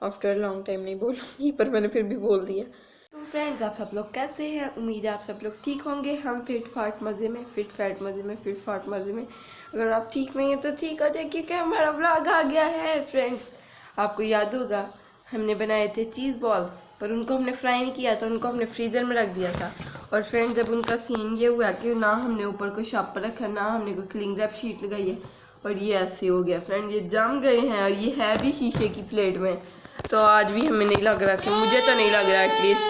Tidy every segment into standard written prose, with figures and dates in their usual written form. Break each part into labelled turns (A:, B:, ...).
A: After long time नहीं बोलूँगी, पर मैंने फिर भी बोल दिया। तो फ्रेंड्स, आप सब लोग कैसे हैं? उम्मीद है आप सब लोग ठीक होंगे। हम फिट फाट मज़े में, फिट फैट मज़े में, फिट फाट मज़े में। अगर आप ठीक नहीं हैं तो ठीक हो जाए, क्योंकि हमारा व्लॉग आ गया है। फ्रेंड्स, आपको याद होगा हमने बनाए थे चीज़ बॉल्स, पर उनको हमने फ्राई नहीं किया था, उनको हमने फ्रीज़र में रख दिया था। और फ्रेंड्स, जब उनका सीन ये हुआ कि ना हमने ऊपर कोई शापर रखा, ना हमने कोई क्लिंग रैप शीट लगाई है, और ये ऐसे हो गया फ्रेंड, ये जम गए हैं। और ये है भी शीशे की प्लेट में, तो आज भी हमें नहीं लग रहा कि, मुझे तो नहीं लग रहा एटलीस्ट,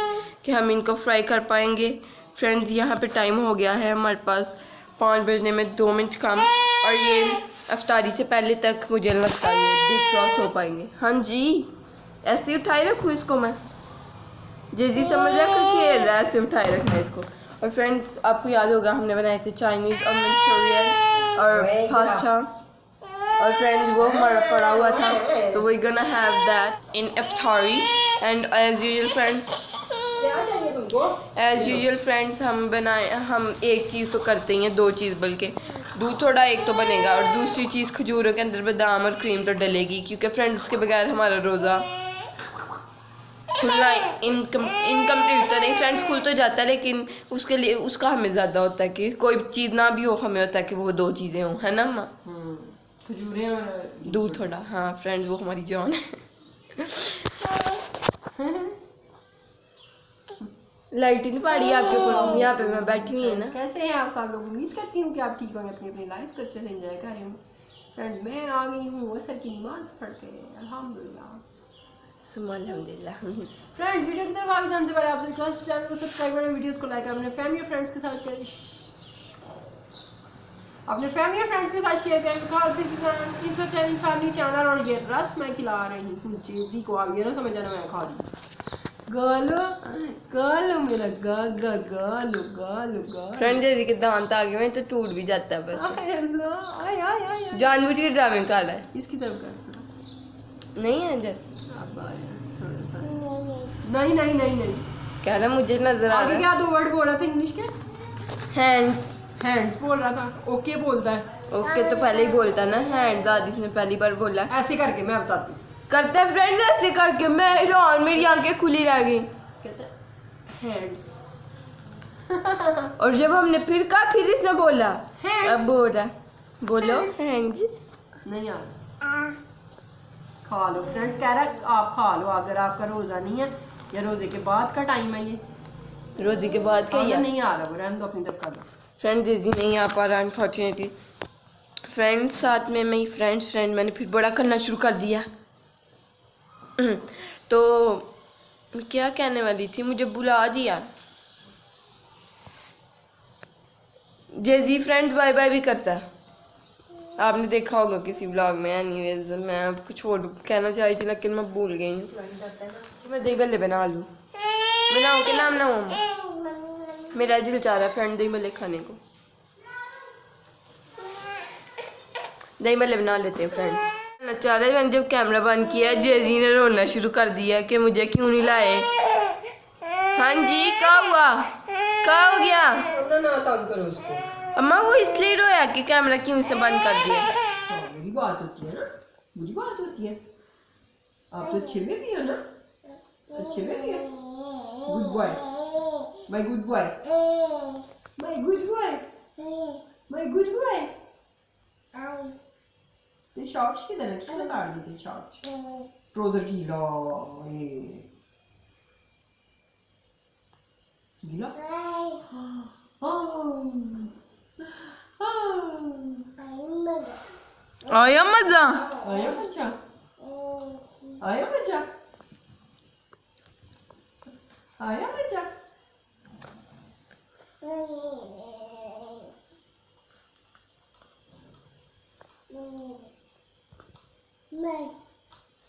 A: कि हम इनको फ्राई कर पाएंगे। फ्रेंड्स, यहाँ पे टाइम हो गया है हमारे पास 5 बजने में 2 मिनट कम, और ये अफ्तारी से पहले तक मुझे नहीं लगता ये डिफ्रॉस्ट हो पाएंगे। हाँ जी, ऐसे उठाए रखूँ इसको मैं, जैसी समझ रखो कि ऐसे उठाए रखना है इसको। और फ्रेंड्स, आपको याद होगा हमने बनाए थे चाइनीज़ और मंचूरियन और पास्ता, और फ्रेंड्स वो हमारा पड़ा हुआ था, तो we gonna have that in इफ्तारी। एंड एज यूजुअल फ्रेंड्स, हम एक चीज़ तो करते ही हैं, 2 चीज़ बल्कि दूध थोड़ा एक तो बनेगा, और दूसरी चीज़ खजूरों के अंदर बादाम और क्रीम तो डलेगी, क्योंकि फ्रेंड्स उसके बगैर हमारा रोज़ा खुलना इनकम्प्लीट तो नहीं। फ्रेंड्स, खुल तो जाता है, लेकिन उसके लिए उसका हमें ज़्यादा होता है कि कोई चीज़ ना भी हो, हमें होता है कि वो 2 चीज़ें हों, है ना अम्मा?
B: खजूरें और
A: दूध थोड़ा। हाँ फ्रेंड्स, वो हमारी जान है। लाइट ही नहीं पड़ी आपके ऊपर, यहाँ पे मैं बैठी हुई है ना।
B: कैसे हैं आप सब लोग? उम्मीद करती हूँ कि आप ठीक होंगे, अपनी अपनी लाइफ को अच्छे से एंजॉय कर रहे होंगे। फ्रेंड, मैं आ गई हूँ असर की नमाज पढ़ के, अल्हम्दुलिल्लाह। फ्रेंड, वीडियो की तरफ आगे जाने से पहले आपसे रिक्वेस्ट, चैनल को सब्सक्राइब करें, वीडियोस को लाइक करें, फैमिली और फ्रेंड्स के साथ करें, अपने फैमिली और फ्रेंड्स के साथ शेयर करें। Channel family channel. और ये रस मैं खिला रही हूँ जेजी को, आप ये ना समझ जाना मैं खा रही गालो गालो मेरा गागा गालो गालो गालो।
A: फ्रेंड, जेजी के दांत आ गए तो टूट भी जाता है बस। जानबूझ के ड्रामे का है।
B: इसकी तरफ कर
A: नहीं है इधर,
B: नहीं नहीं नहीं नहीं
A: कह रहा मुझे नजर आ रहा है।
B: क्या 2 वर्ड बोला था इंग्लिश के?
A: हैंड्स।
B: हैंड्स बोल रहा था। ओके बोलता है।
A: ओके तो पहले ही बोलता ना, हैंड्स आदिस ने पहली बार बोला।
B: ऐसे करके मैं बताती हूँ,
A: करता है फ्रेंड्स ऐसे करके, मैं हैरान, मेरी आंखें खुली रह गई।
B: कहता है हैंड्स।
A: और जब हमने फिर कहा, फिर इसने बोला
B: Hands.
A: अब बोल रहा, बोलो हैंड्स।
B: नहीं आ रहा। खा लो फ्रेंड्स, कह रहा है आप खा लो, अगर आपका रोजा नहीं है या रोजे के बाद का टाइम है, ये
A: रोजे के बाद का ही
B: नहीं आ रहा, वो रहने दो, अपनी तरफ कर लो।
A: फ्रेंड जेजी नहीं आ पा रहा अनफॉर्चुनेटली। फ्रेंड्स, साथ में मेरी फ्रेंड मैंने फिर बड़ा करना शुरू कर दिया। तो क्या कहने वाली थी, मुझे बुला दिया। जेजी फ्रेंड्स बाय बाय भी करता है, आपने देखा होगा किसी ब्लॉग में। एनीवेज, मैं कुछ और कहना चाह रही थी लेकिन मैं भूल गई हूँ। मैं दही भल्ले बना लूँ, बनाओ के नाम ना हो, मेरा दिल चाह रहा है फ्रेंड दही भल्ले खाने को। दही भल्ले बना लेते हैं फ्रेंड्स। चाह रहे, मैंने जब कैमरा बंद किया जेजी ने रोना शुरू कर दिया कि मुझे क्यों नहीं लाए। हाँ जी, क्या हुआ, क्या हो गया?
B: ना तंग करो उसको।
A: अम्मा, वो इसलिए रोया कि कैमरा क्यों इसे बंद कर दिया।
B: बुरी बात होती है ना, बुरी बात होती है। आप तो अच्छे में भी हो ना, अच्छे में भी हो। Good boy, my good boy, my good boy, my good boy. ते शॉर्ट्स किधर है? किधर काट दी थी शॉर्ट्स? ट्राउजर की लो ये गीला।
A: आया मजा,
B: आया मजा, आया मजा, आया मजा।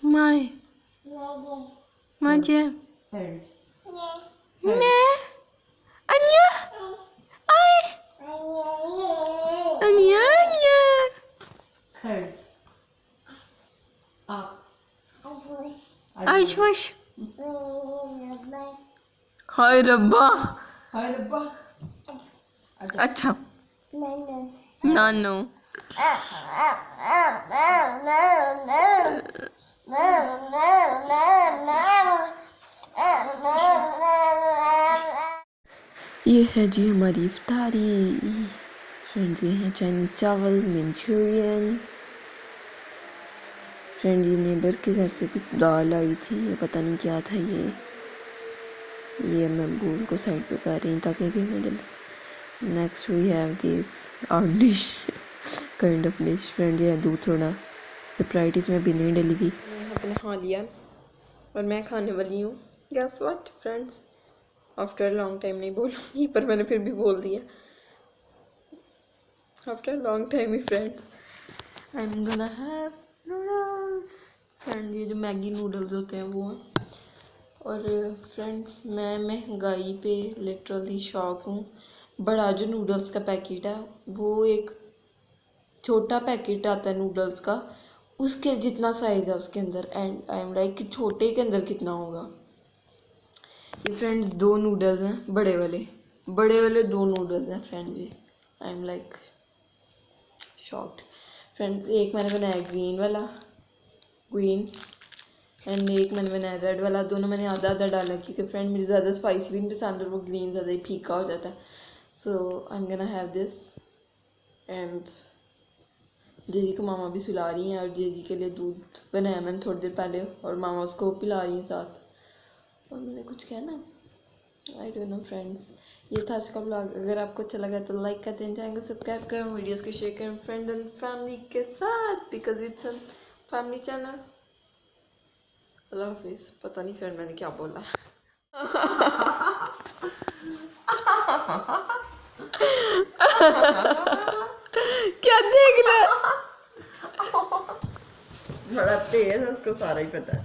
A: माय मजा
B: Hands.
A: ने अन्या आय अन्या अन्या
B: Hands. Up.
A: आइश वश। हाय रब्बा,
B: हाय रब्बा।
A: अच्छा नानो। ये है जी हमारी इफ्तारी। फ्रेंड्स ये हैं चाइनीज़ चावल, मंचूरियन। फ्रेंड ये नेबर के घर से कुछ दाल आई थी, ये पता नहीं क्या था ये मैं बोल को साइड पे कर रही हूँ ताकि गिरने जल्दी से। Next we have this our dish kind of dish. Friend ये दूध थोड़ा स्प्राइट इसमें भी नहीं डली हुई। मैंने खा लिया और मैं खाने वाली हूँ। Guess what friends, after long time नहीं बोलूँगी पर मैंने फिर भी बोल दिया। आफ्टर लॉन्ग टाइम ही friends I am gonna have noodles. Friend ये जो मैगी नूडल्स होते हैं वो हैं। और फ्रेंड्स मैं महंगाई पे लिटरली शॉक हूँ। बड़ा जो नूडल्स का पैकेट है वो एक छोटा पैकेट आता है नूडल्स का, उसके जितना साइज़ है उसके अंदर। एंड आई एम लाइक कि छोटे के अंदर कितना होगा। ये फ्रेंड्स 2 नूडल्स हैं बड़े वाले 2 नूडल्स हैं फ्रेंड। ये I am like shocked. Friend एक मैंने बनाया ग्रीन एंड एक मैंने बनाया रेड वाला। दोनों मैंने आधा आधा डाला क्योंकि फ्रेंड मुझे ज़्यादा स्पाइसी भी नहीं पसंद और वो ग्रीन ज़्यादा ही फीका हो जाता है। So I am gonna have this. And जेजी को मामा भी सुला रही हैं और जेजी के लिए दूध बनाया मैंने थोड़ी देर पहले और मामा उसको पिला रही हैं साथ। और मैंने कुछ कहना आई डोंट नो फ्रेंड्स। ये था आज का ब्लॉग। अगर आपको अच्छा लगा तो लाइक कर दें, चैनल को सब्सक्राइब करें, वीडियोस को शेयर करें फ्रेंड एंड फैमिली के साथ because it's a family channel. अल्लाह हाफिज़। पता नहीं फ्रेंड मैंने क्या बोला। क्या देख रहा है?
B: बड़ा तेज है, उसको सारा ही पता है।